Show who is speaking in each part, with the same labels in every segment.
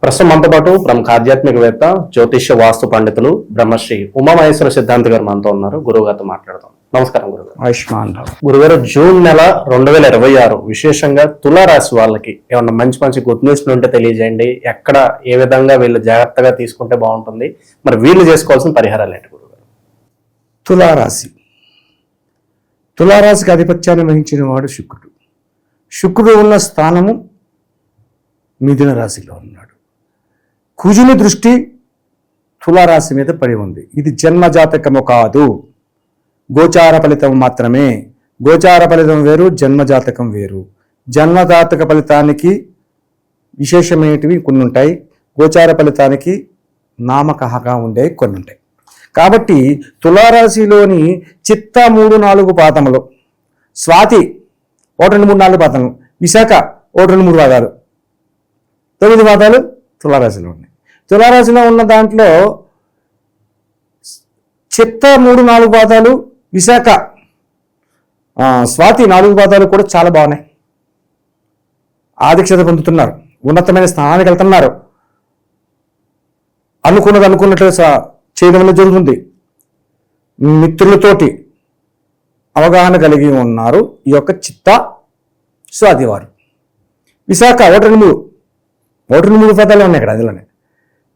Speaker 1: ప్రస్తుతం మనతో పాటు ప్రముఖ ఆధ్యాత్మికవేత్త జ్యోతిష్య వాస్తు పండితులు బ్రహ్మశ్రీ ఉమామహేశ్వర సిద్ధాంతి గారు మనతో ఉన్నారు. గురువు గారితో మాట్లాడతాం. నమస్కారం గురుగారు.
Speaker 2: ఆయుష్మాన్.
Speaker 1: గురుగారు, జూన్ నెల 2026 విశేషంగా తులారాశి వాళ్ళకి ఏమన్నా మంచి గుడ్ న్యూస్ ఉంటే తెలియజేయండి. ఎక్కడ ఏ విధంగా వీళ్ళు జాగ్రత్తగా తీసుకుంటే బాగుంటుంది, మరి వీళ్ళు చేసుకోవాల్సిన పరిహారాలు ఏంటి గురుగారు?
Speaker 2: తులారాశికి ఆధిపత్యాన్ని వహించిన వాడు శుక్రుడు. శుక్రుడు ఉన్న స్థానము మిథున రాశిలో ఉన్నాడు. కుజుని దృష్టి తులారాశి మీద పడి ఉంది. ఇది జన్మజాతకము కాదు, గోచార ఫలితం మాత్రమే. గోచార ఫలితం వేరు, జన్మజాతకం వేరు. జన్మజాతక ఫలితానికి విశేషమైనవి కొన్ని ఉంటాయి, గోచార ఫలితానికి నామకహగా ఉండేవి కొన్ని ఉంటాయి. కాబట్టి తులారాశిలోని చిత్త 3-4 పాదములు, స్వాతి 1-2-3-4 పాదములు, విశాఖ 1-2-3 పాదాలు, 9 పాదాలు తులారాశిలో ఉన్నాయి. తులారాశిలో ఉన్న దాంట్లో చిత్త 3-4 పాదాలు, విశాఖ స్వాతి 4 పాదాలు కూడా చాలా బాగున్నాయి. ఆధిక్యత పొందుతున్నారు, ఉన్నతమైన స్థానానికి వెళ్తున్నారు, అనుకున్నట్లు చేయడం వల్ల జరుగుతుంది. మిత్రులతోటి అవగాహన కలిగి ఉన్నారు ఈ యొక్క చిత్త స్వాతి వారు. విశాఖ 1-2-3 పదాలు ఉన్నాయి ఇక్కడ. అందులోనే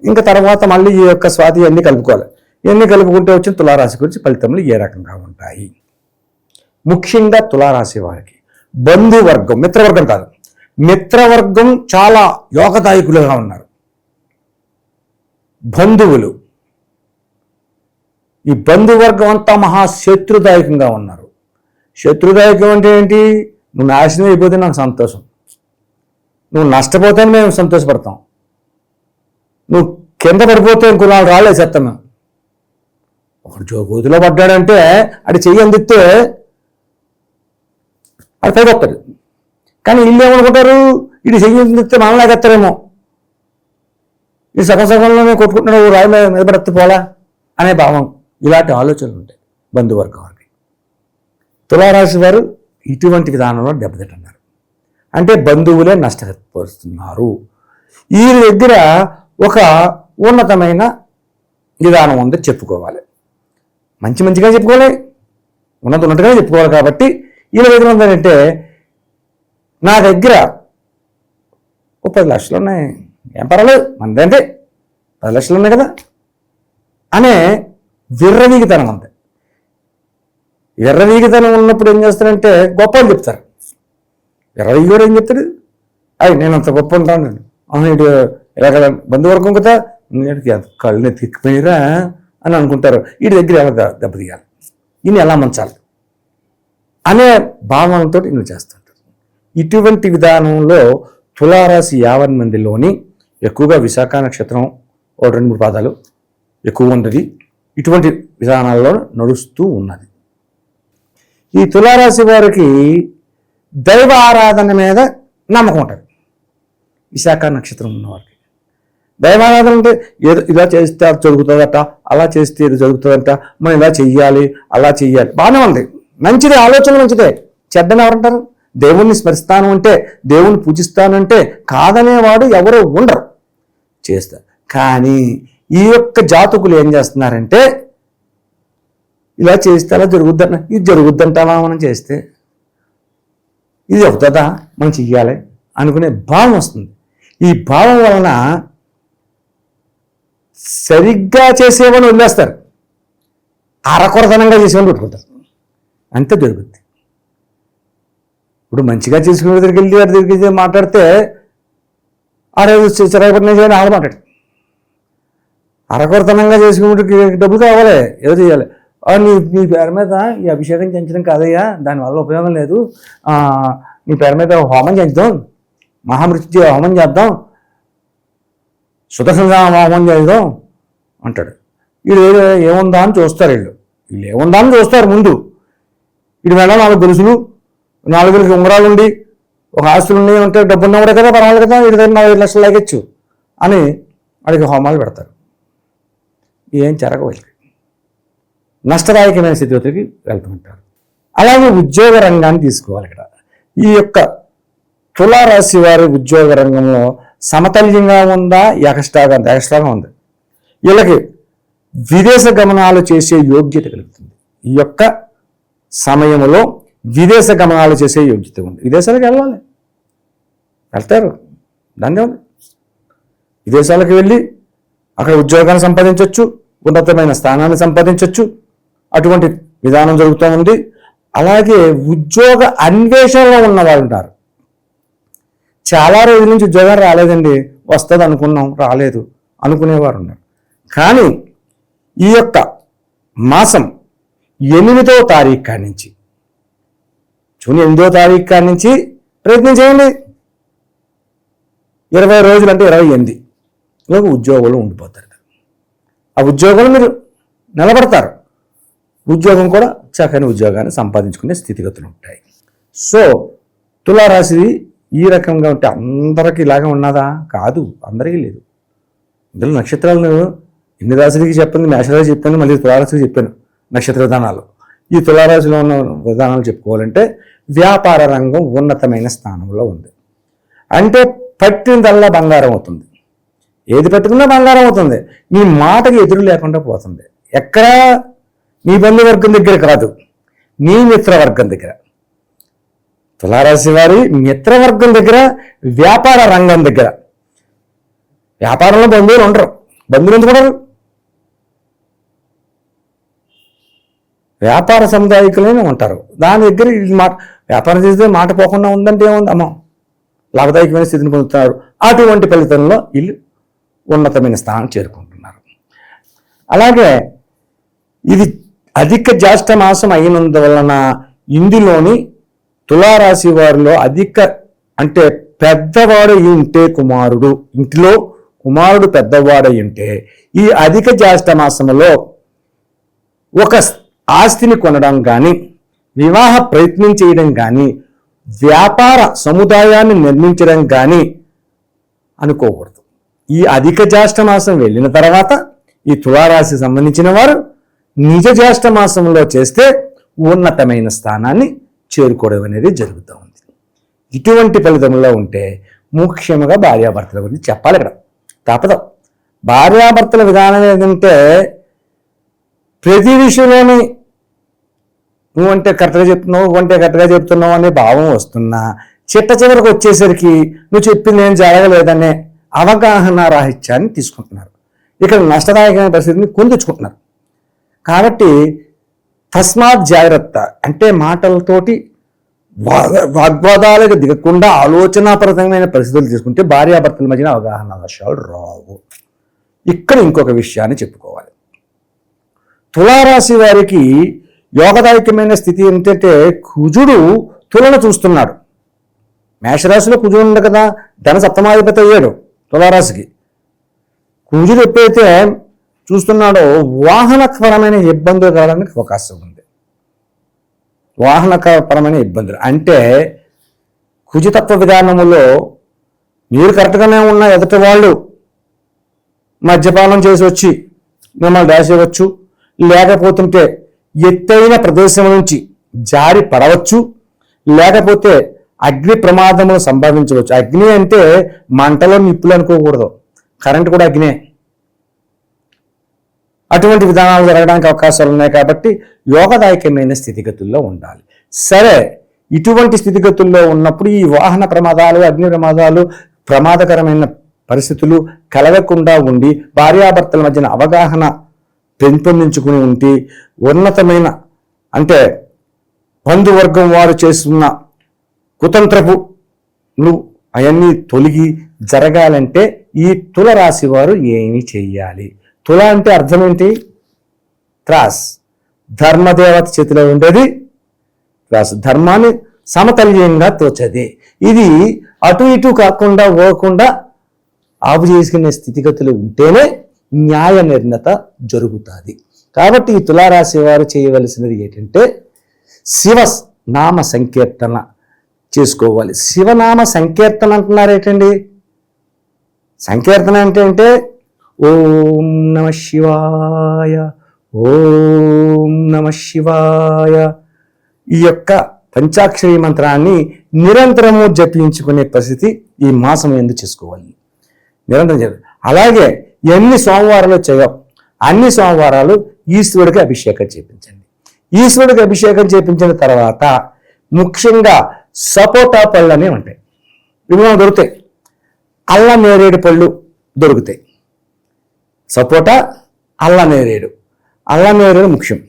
Speaker 2: ఇంకా తర్వాత మళ్ళీ ఈ యొక్క స్వాతి అన్ని కలుపుకోవాలి. ఇవన్నీ కలుపుకుంటే వచ్చిన తులారాశి గురించి ఫలితములు ఏ రకంగా ఉంటాయి. ముఖ్యంగా తులారాశి వారికి బంధువర్గం, మిత్రవర్గం కాదు, మిత్రవర్గం చాలా యోగదాయకులుగా ఉన్నారు. బంధువులు, ఈ బంధువర్గం అంతా మహాశత్రుదాయకంగా ఉన్నారు. శత్రుదాయకం అంటే ఏంటి? నువ్వు నాశనం అయిపోతే నాకు సంతోషం, నువ్వు నష్టపోతే మేము సంతోషపడతాం, నువ్వు కింద పడిపోతే ఇంకో 4 రాళ్ళు వేసేస్తాం మేము. ఒకడు జోగోతులో పడ్డాడంటే అది చెయ్యి అందిస్తే అది పైకొస్తాడు. కానీ వీళ్ళు ఏమనుకుంటారు, ఇది చెయ్యి అందిస్తే మనం లేకెత్తారేమో, ఇది సగంలోనే కొట్టుకుంటున్నాడు, రాయి మీద పడితే పోలా అనే భావం. ఇలాంటి ఆలోచనలు ఉంటాయి బంధువర్గం వారికి. తులారాశి వారు ఇటువంటి విధానంలో దెబ్బతింటున్నారు. అంటే బంధువులే నష్టపరుస్తున్నారు. ఈ దగ్గర ఒక ఉన్నతమైన విధానం ఉందని చెప్పుకోవాలి. మంచిగా చెప్పుకోవాలి, ఉన్నట్టుగానే చెప్పుకోవాలి. కాబట్టి వీళ్ళ దగ్గర ఉందంటే, నా దగ్గర 10 లక్షలు ఉన్నాయి, ఏం పర్వాలేదు, మనదంటే 10 లక్షలు ఉన్నాయి కదా అనే విర్రవీగితనం ఉంది. విర్రవీగితనం ఉన్నప్పుడు ఏం చేస్తారంటే గొప్పలు చెప్తారు. విర్రవీగుడు ఏం చెప్తాడు, నేను అంత గొప్ప ఉంటాను, ఇటు ఇలా కదా బంధువర్గం కదా, కళ్ళు తిక్కిపోయిరా అని అనుకుంటారు. వీటి దగ్గర ఎలా దెబ్బతీయాలి, ఈయన ఎలా మంచాలి అనే భావనతో ఈయన చేస్తుంటారు. ఇటువంటి విధానంలో తులారాశి 50 మందిలోని ఎక్కువగా విశాఖ నక్షత్రం 1-2-3 పాదాలు ఎక్కువ ఉన్నది. ఇటువంటి విధానాల్లో నడుస్తూ ఉన్నది. ఈ తులారాశి వారికి దైవ ఆరాధన మీద నమ్మకం ఉంటుంది. విశాఖ నక్షత్రం ఉన్నవారికి దైవారాధన అంటే ఏదో ఇలా చేస్తే అది జరుగుతుందట, అలా చేస్తే ఇది జరుగుతుందట, మనం ఇలా చెయ్యాలి, అలా చెయ్యాలి, బాగానే ఉంది, మంచిదే, ఆలోచన మంచిదే. చెడ్డని ఎవరంటారు? దేవుణ్ణి స్మరిస్తాను అంటే, దేవుణ్ణి పూజిస్తానంటే కాదనేవాడు ఎవరో ఉండరు, చేస్తారు. కానీ ఈ యొక్క జాతకులు ఏం చేస్తున్నారంటే, ఇలా చేస్తే అలా జరుగుద్దన్న, ఇది జరుగుద్దంటావా మనం చేస్తే, ఇది అవుతుందా మనం చెయ్యాలి అనుకునే భావం వస్తుంది. ఈ భావం వలన సరిగ్గా చేసేవాడిని వదిలేస్తారు, అరకొరతనంగా చేసేవాడిని పెట్టుకుంటారు. అంతే జరుగుద్ది. ఇప్పుడు మంచిగా చేసుకునే దగ్గరికి వెళ్ళి వారి దగ్గరికి మాట్లాడితే చిరాకుపడిన చేయాలి, ఆడ మాట్లాడు. అరకొరతనంగా చేసుకునే డబ్బులు కావాలి, ఏదో చేయాలి. నీ పేరు మీద ఈ అభిషేకం చేయించడం కాదయ్యా, దానివల్ల ఉపయోగం లేదు, నీ పేరు మీద హోమం చేద్దాం, మహామృత్యు హోమం చేద్దాం, సుదర్శన హోమం చేద్దాం అంటాడు. వీడు ఏముందా అని చూస్తారు, వీళ్ళు ఏముందా అని చూస్తారు ముందు. వీడి మేడం 4 గొలుసులు, 4 ఉంగరాలు ఉండి, ఒక ఆస్తులు ఉన్నాయి అంటే డబ్బు ఉన్నవాడే కదా, పర్వాలేదు కదా, వీడి దగ్గర 4 లక్షలు లాగచ్చు అని వాడికి హోమాలు పెడతారు. ఏం జరగవాలి, నష్టదాయకమైన స్థితికి వెళ్తుంటారు. అలాగే ఉద్యోగ రంగాన్ని తీసుకోవాలి. ఇక్కడ ఈ యొక్క తులారాశి వారి ఉద్యోగ రంగంలో సమతల్యంగా ఉందా, ఎక్స్ట్రాగా ఉంది. వీళ్ళకి విదేశ గమనాలు చేసే యోగ్యత కలుగుతుంది. ఈ యొక్క సమయంలో విదేశ గమనాలు చేసే యోగ్యత ఉంది. విదేశాలకు వెళ్తారు, దాన్ని విదేశాలకు వెళ్ళి అక్కడ ఉద్యోగాన్ని సంపాదించవచ్చు, ఉన్నతమైన స్థానాన్ని సంపాదించవచ్చు. అటువంటి విధానం జరుగుతూ ఉంది. అలాగే ఉద్యోగ అన్వేషణలో ఉన్నవారు ఉంటారు. చాలా రోజుల నుంచి ఉద్యోగం రాలేదండి, వస్తుంది అనుకున్నాం, రాలేదు అనుకునేవారు ఉన్నారు. కానీ ఈ యొక్క మాసం 8వ తారీఖు కాడి నుంచి, జూన్ 8వ తారీఖు కాడి నుంచి ప్రయత్నం చేయండి. 20 రోజులు అంటే 28 ఉద్యోగులు ఉండిపోతారు. ఆ ఉద్యోగులు మీరు నిలబడతారు. ఉద్యోగం కూడా చక్కని ఉద్యోగాన్ని సంపాదించుకునే స్థితిగతులు ఉంటాయి. సో తులారాశి ఈ రకంగా ఉంటే అందరికీ ఇలాగా ఉన్నదా? కాదు, అందరికీ లేదు. ఇందులో నక్షత్రాలను ఎన్ని రాశులకి చెప్పింది, మేషరాశి చెప్పాను, మళ్ళీ తులారాశికి చెప్పాను నక్షత్ర విధానాలు. ఈ తులారాశిలో ఉన్న విధానాలు చెప్పుకోవాలంటే వ్యాపార రంగం ఉన్నతమైన స్థానంలో ఉంది. అంటే పట్టినదల్లా బంగారం అవుతుంది. ఏది పట్టుకున్నా బంగారం అవుతుంది. నీ మాటకి ఎదురు లేకుండా పోతుంది. ఎక్కడ? నీ బంధువర్గం దగ్గర కాదు, నీ మిత్రవర్గం దగ్గర. తులారాశి వారి మిత్రవర్గం దగ్గర, వ్యాపార రంగం దగ్గర. వ్యాపారంలో బంధువులు ఉండరు. బంధువులు ఎందుకు ఉండరు? వ్యాపార సముదాయకులైనా ఉంటారు. దాని దగ్గర మాట, వ్యాపారం చేస్తే మాట పోకుండా ఉందంటే ఏముంది, అమ్మ లాభదాయకమైన స్థితిని పొందుతున్నారు. అటువంటి ఫలితంలో వీళ్ళు ఉన్నతమైన స్థానం చేరుకుంటున్నారు. అలాగే ఇది అధిక జ్యేష్ఠ మాసం అయినందువలన ఇందులోని తులారాశి వారిలో అంటే పెద్దవాడు ఉంటే కుమారుడు, ఇంటిలో కుమారుడు పెద్దవాడు ఉంటే ఈ అధిక జ్యేష్ఠ మాసంలో ఒక ఆస్తిని కొనడం కానీ, వివాహ ప్రయత్నం చేయడం కానీ, వ్యాపార సముదాయాన్ని నిర్మించడం కానీ అనుకోకూడదు. ఈ అధిక జ్యేష్ఠ మాసం వెళ్ళిన తర్వాత ఈ తులారాశి సంబంధించిన వారు నిజ జ్యేష్ఠ మాసంలో చేస్తే ఉన్నతమైన స్థానాన్ని చేరుకోవడం అనేది జరుగుతూ ఉంది. ఇటువంటి ఫలితంలో ఉంటే ముఖ్యంగా భార్యాభర్తల గురించి చెప్పాలి. ఇక్కడ తప్పదు. భార్యాభర్తల విధానం ఏంటంటే ప్రతి విషయంలోని నువ్వంటే కరెక్ట్గా చెప్తున్నావు, నువ్వంటే కరెక్ట్గా చెప్తున్నావు అనే భావం వస్తున్నా చిట్ట చివరికి వచ్చేసరికి నువ్వు చెప్పింది ఏం జరగలేదనే అవగాహన రాహిత్యాన్ని తీసుకుంటున్నారు. ఇక్కడ నష్టదాయకమైన పరిస్థితిని కొందించుకుంటున్నారు. కాబట్టి తస్మాత్ జాగ్రత్త. అంటే మాటలతోటి వాగ్వాదాలకు దిగకుండా ఆలోచనాపరమైన పరిస్థితులు తీసుకుంటే భార్యాభర్తల మధ్యన అవగాహన దోషాలు రావు. ఇక్కడ ఇంకొక విషయాన్ని చెప్పుకోవాలి. తులారాశి వారికి యోగదాయకమైన స్థితి ఏంటంటే కుజుడు తులను చూస్తున్నాడు. మేషరాశిలో కుజుడు ఉంది కదా, ధన సప్తమాధిపతి అయ్యాడు తులారాశికి. కుజుడు ఎప్పుడైతే చూస్తున్నాడో వాహనపరమైన ఇబ్బందులు కలగడానికి అవకాశం ఉంది. వాహనపరమైన ఇబ్బందులు అంటే కుజితత్వ విధానములో మీరు కరెక్ట్గానే ఉన్న ఎదుటి వాళ్ళు మద్యపానం చేసి వచ్చి మిమ్మల్ని డాష్ ఇవ్వచ్చు, లేకపోతుంటే ఎత్తైన ప్రదేశం నుంచి జారి పడవచ్చు, లేకపోతే అగ్ని ప్రమాదములు సంభవించవచ్చు. అగ్ని అంటే మంటలో నిప్పులు అనుకోకూడదు, కరెంట్ కూడా అగ్నే. అటువంటి విధానాలు జరగడానికి అవకాశాలు ఉన్నాయి. కాబట్టి యోగదాయకమైన స్థితిగతుల్లో ఉండాలి. సరే, ఇటువంటి స్థితిగతుల్లో ఉన్నప్పుడు ఈ వాహన ప్రమాదాలు, అగ్ని ప్రమాదాలు, ప్రమాదకరమైన పరిస్థితులు కలగకుండా ఉండి భార్యాభర్తల మధ్యన అవగాహన పెంపొందించుకుని ఉంటే ఉన్నతమైన అంటే బంధువర్గం వారు చేస్తున్న కుతంత్రపులు అవన్నీ తొలగి జరగాలంటే ఈ తులరాశి వారు ఏమి చెయ్యాలి? తుల అంటే అర్థం ఏంటి? త్రాస్. ధర్మదేవత చేతిలో ఉండేది త్రాస్. ధర్మాన్ని సమతల్యంగా తోచది. ఇది అటు ఇటు కాకుండా పోకుండా ఆపు చేసుకునే స్థితిగతులు ఉంటేనే న్యాయ నిర్ణత జరుగుతుంది. కాబట్టి ఈ తులారాశి వారు చేయవలసినది ఏంటంటే శివ నామ సంకీర్తన చేసుకోవాలి. శివనామ సంకీర్తన అంటున్నారు ఏంటండి? సంకీర్తన అంటే ఓం నమ శివాయ, ఓం నమ శివాయ, ఈ యొక్క పంచాక్షరి మంత్రాన్ని నిరంతరము జపించుకునే పరిస్థితి ఈ మాసం ఎందు చేసుకోవాలి. నిరంతరం చేయాలి. అలాగే ఎన్ని సోమవారాలు చేయవు అన్ని సోమవారాలు ఈశ్వరుడికి అభిషేకం చేయించండి. ఈశ్వరుడికి అభిషేకం చేయించిన తర్వాత ముఖ్యంగా సపోటా పళ్ళు అనేవి ఉంటాయి, ఇవి మనకు దొరుకుతాయి. అల్ల నేరేడు పళ్ళు దొరుకుతాయి. సపోటా, అల్ల నేరేడు ముఖ్యం.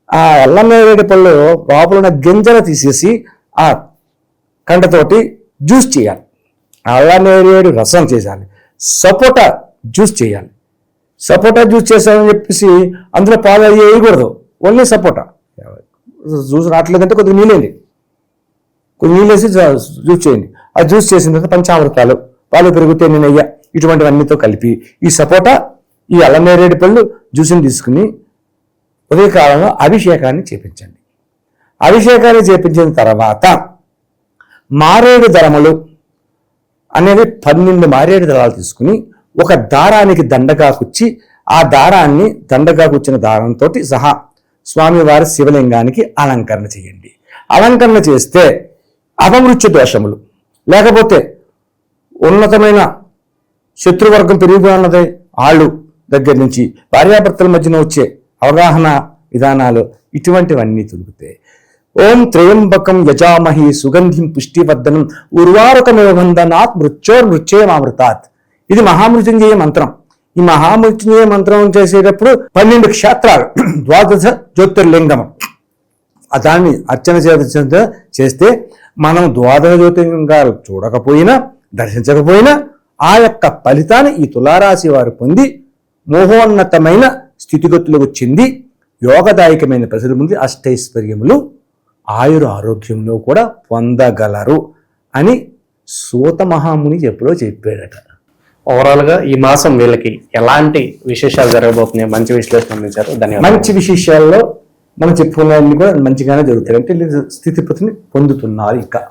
Speaker 2: ఆ అల్ల నేరేడు పళ్ళు లోపల ఉన్న గింజలు తీసేసి ఆ కండతోటి జ్యూస్ చేయాలి. అల్ల నేరేడు రసం చేయాలి. సపోటా జ్యూస్ చేయాలి. సపోటా జ్యూస్ చేసామని చెప్పేసి అందులో పాలు అవి వేయకూడదు, ఓన్లీ సపోటా. జ్యూస్ రావట్లేదంటే కొద్దిగా నీళ్ళేయండి, కొద్దిగా నీళ్ళేసి జ్యూస్ చేయండి. ఆ జ్యూస్ చేసిన తర్వాత పంచామృతాలు, పాలు, పెరుగు, తేనె, నెయ్యి ఇటువంటివన్నీతో కలిపి ఈ సపోటా, ఈ అల్లం నేరేడు పళ్ళు జ్యూస్ని తీసుకుని ఉదయకాలంలో అభిషేకాన్ని చేపించండి. అభిషేకాన్ని చేపించిన తర్వాత మారేడు దళములు అనేవి 12 మారేడు దళాలు తీసుకుని ఒక దారానికి దండగా కుచ్చి ఆ దారాన్ని దండగా కుచ్చిన దారంతో సహా స్వామివారి శివలింగానికి అలంకరణ చేయండి. అలంకరణ చేస్తే అపమృత్యు దోషములు, లేకపోతే ఉన్నతమైన శత్రువర్గం పెరిగిపోయినది ఆళ్ళు దగ్గర నుంచి భార్యాభర్తల మధ్యన వచ్చే అవగాహన విధానాలు ఇటువంటివన్నీ తొలుగుతాయి. ఓం త్రయంబకం యజామహి సుగంధిం పుష్టివర్ధనం ఉర్వారుకమేవ బంధనాత్ మృత్యోర్మృత్యేమామృతాత్. ఇది మహామృత్యుంజయ మంత్రం. ఈ మహామృత్యుంజయ మంత్రం చేసేటప్పుడు 12 క్షేత్రాలు, 12 జ్యోతిర్లింగం, దాన్ని అర్చన చేస్తే మనం 12 జ్యోతిర్లింగాలు చూడకపోయినా దర్శించకపోయినా ఆ యొక్క ఫలితాన్ని ఈ తులారాశి వారు పొంది మోహోన్నతమైన స్థితిగతులకు చెంది యోగదాయకమైన ప్రజల ముందు అష్టైశ్వర్యములు ఆయుర ఆరోగ్యంలో కూడా పొందగలరు అని సూత మహాముని ఎప్పుడో చెప్పాడట.
Speaker 1: ఓవరాల్ గా ఈ మాసం వీళ్ళకి ఎలాంటి విశేషాలు జరగబోతున్నాయి, మంచి విశ్లేషణ అందించారు. ధన్యవాదాలు.
Speaker 2: మంచి విశేషాల్లో మనం చెప్పుకున్నవన్నీ కూడా మంచిగానే జరుగుతాయి. అంటే స్థితిపతిని పొందుతున్నారు. ఇంకా